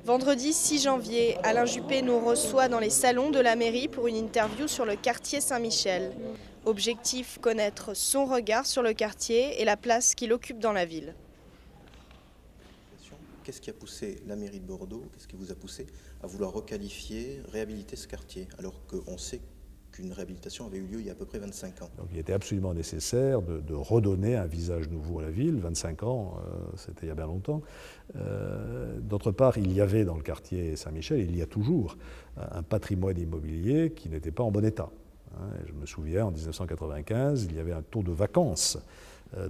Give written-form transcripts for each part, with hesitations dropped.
Vendredi 6 janvier, Alain Juppé nous reçoit dans les salons de la mairie pour une interview sur le quartier Saint-Michel. Objectif, connaître son regard sur le quartier et la place qu'il occupe dans la ville. Qu'est-ce qui a poussé la mairie de Bordeaux, qu'est-ce qui vous a poussé à vouloir requalifier, réhabiliter ce quartier, alors qu'on sait qu'une réhabilitation avait eu lieu il y a à peu près 25 ans. Donc il était absolument nécessaire de redonner un visage nouveau à la ville. 25 ans, c'était il y a bien longtemps. D'autre part, il y avait dans le quartier Saint-Michel, il y a toujours un patrimoine immobilier qui n'était pas en bon état. Je me souviens, en 1995, il y avait un taux de vacances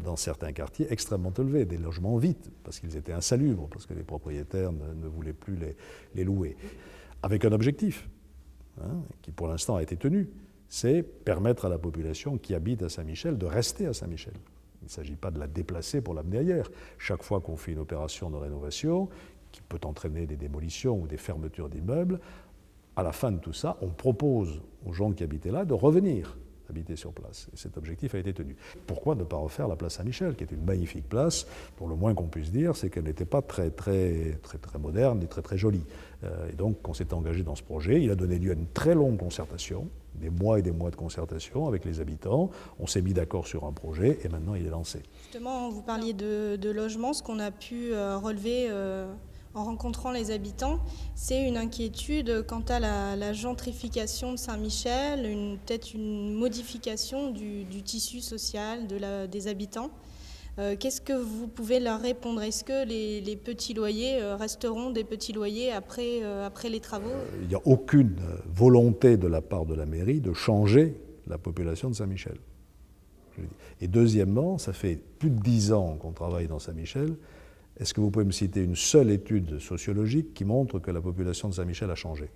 dans certains quartiers extrêmement élevé, des logements vides, parce qu'ils étaient insalubres, parce que les propriétaires ne voulaient plus les louer. Avec un objectif, qui pour l'instant a été tenu, c'est permettre à la population qui habite à Saint-Michel de rester à Saint-Michel. Il ne s'agit pas de la déplacer pour l'amener ailleurs. Chaque fois qu'on fait une opération de rénovation, qui peut entraîner des démolitions ou des fermetures d'immeubles, à la fin de tout ça, on propose aux gens qui habitaient là de revenir habiter sur place. Et cet objectif a été tenu. Pourquoi ne pas refaire la place Saint-Michel, qui est une magnifique place, pour le moins qu'on puisse dire, c'est qu'elle n'était pas très moderne ni très jolie. Et donc, on s'est engagé dans ce projet. Il a donné lieu à une très longue concertation, des mois et des mois de concertation avec les habitants. On s'est mis d'accord sur un projet et maintenant il est lancé. Justement, vous parliez de logement, ce qu'on a pu relever en rencontrant les habitants, c'est une inquiétude quant à la gentrification de Saint-Michel, peut-être une modification du tissu social des habitants. Qu'est-ce que vous pouvez leur répondre? Est-ce que les petits loyers resteront des petits loyers après les travaux? Il n'y a aucune volonté de la part de la mairie de changer la population de Saint-Michel. Et deuxièmement, ça fait plus de 10 ans qu'on travaille dans Saint-Michel. Est-ce que vous pouvez me citer une seule étude sociologique qui montre que la population de Saint-Michel a changé?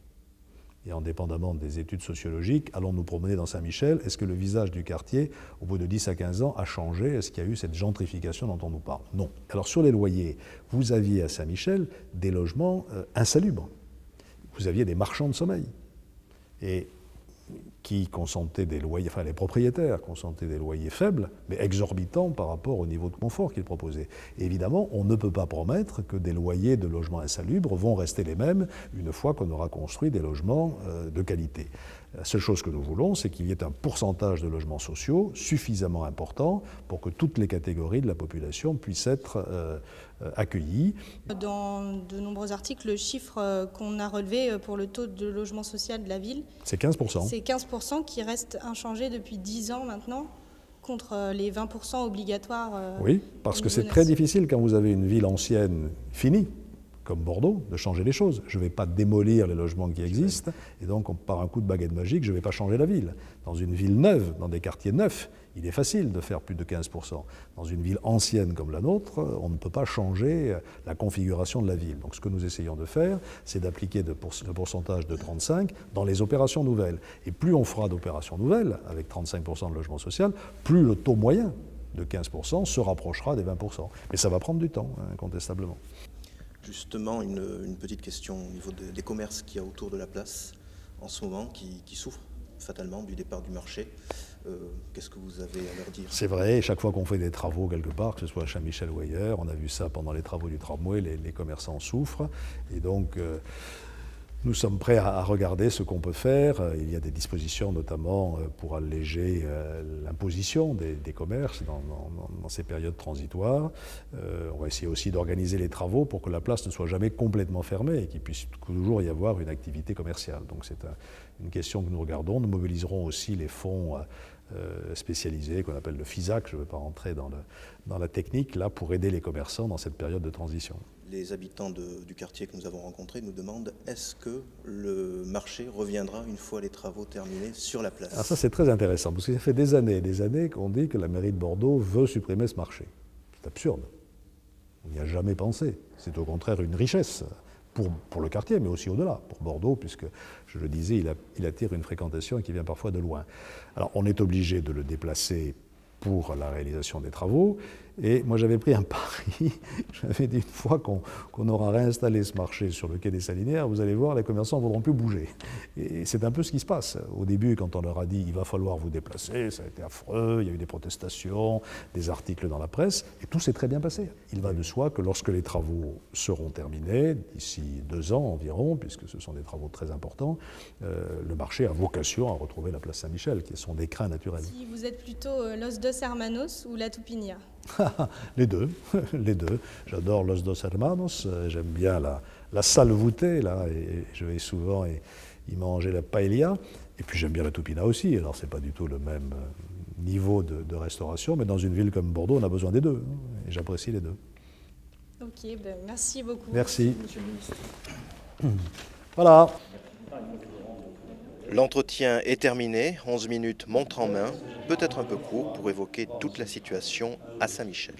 Et indépendamment des études sociologiques, allons nous promener dans Saint-Michel, est-ce que le visage du quartier, au bout de 10 à 15 ans, a changé? Est-ce qu'il y a eu cette gentrification dont on nous parle? Non. Alors sur les loyers, vous aviez à Saint-Michel des logements insalubres. Vous aviez des marchands de sommeil. Et qui consentaient des loyers, enfin les propriétaires consentaient des loyers faibles, mais exorbitants par rapport au niveau de confort qu'ils proposaient. Et évidemment, on ne peut pas promettre que des loyers de logements insalubres vont rester les mêmes une fois qu'on aura construit des logements de qualité. La seule chose que nous voulons, c'est qu'il y ait un pourcentage de logements sociaux suffisamment important pour que toutes les catégories de la population puissent être accueillies. Dans de nombreux articles, le chiffre qu'on a relevé pour le taux de logement social de la ville, c'est 15%. C'est 15% qui reste inchangé depuis 10 ans maintenant, contre les 20% obligatoires. Oui, parce que c'est très difficile quand vous avez une ville ancienne finie, comme Bordeaux, de changer les choses. Je ne vais pas démolir les logements qui existent, et donc par un coup de baguette magique, je ne vais pas changer la ville. Dans une ville neuve, dans des quartiers neufs, il est facile de faire plus de 15%. Dans une ville ancienne comme la nôtre, on ne peut pas changer la configuration de la ville. Donc ce que nous essayons de faire, c'est d'appliquer le pourcentage de 35 dans les opérations nouvelles. Et plus on fera d'opérations nouvelles, avec 35% de logement social, plus le taux moyen de 15% se rapprochera des 20%. Mais ça va prendre du temps, incontestablement. Justement, une petite question au niveau des commerces qu'il y a autour de la place en ce moment qui souffrent fatalement du départ du marché. Qu'est-ce que vous avez à leur dire? C'est vrai, chaque fois qu'on fait des travaux quelque part, que ce soit à Saint-Michel ou ailleurs, on a vu ça pendant les travaux du tramway, les commerçants souffrent. Et donc, nous sommes prêts à regarder ce qu'on peut faire. Il y a des dispositions notamment pour alléger l'imposition des commerces dans ces périodes transitoires. On va essayer aussi d'organiser les travaux pour que la place ne soit jamais complètement fermée et qu'il puisse toujours y avoir une activité commerciale. Donc c'est une question que nous regardons. Nous mobiliserons aussi les fonds spécialisés qu'on appelle le FISAC, je ne vais pas rentrer dans la technique, là pour aider les commerçants dans cette période de transition. Les habitants du quartier que nous avons rencontrés nous demandent est-ce que le marché reviendra une fois les travaux terminés sur la place? Alors ça c'est très intéressant, parce que ça fait des années qu'on dit que la mairie de Bordeaux veut supprimer ce marché. C'est absurde. On n'y a jamais pensé. C'est au contraire une richesse pour le quartier, mais aussi au-delà, pour Bordeaux, puisque, je le disais, il attire une fréquentation qui vient parfois de loin. Alors on est obligé de le déplacer pour la réalisation des travaux, Et moi, j'avais pris un pari. J'avais dit une fois qu'on aura réinstallé ce marché sur le quai des Salinières, vous allez voir, les commerçants ne voudront plus bouger. Et c'est un peu ce qui se passe. Au début, quand on leur a dit il va falloir vous déplacer, ça a été affreux, il y a eu des protestations, des articles dans la presse, et tout s'est très bien passé. Il va de soi que lorsque les travaux seront terminés, d'ici 2 ans environ, puisque ce sont des travaux très importants, le marché a vocation à retrouver la place Saint-Michel, qui est son écrin naturel. Si vous êtes plutôt Los Dos Hermanos ou la Tupinia? Les deux, les deux. J'adore Los Dos Hermanos, j'aime bien la salle voûtée, là, et je vais souvent y manger la paella. Et puis j'aime bien la Tupina aussi, alors c'est pas du tout le même niveau de restauration, mais dans une ville comme Bordeaux, on a besoin des deux, et j'apprécie les deux. Ok, ben merci beaucoup. Merci. Monsieur le ministre. Voilà. L'entretien est terminé, 11 minutes montre en main, peut-être un peu court pour évoquer toute la situation à Saint-Michel.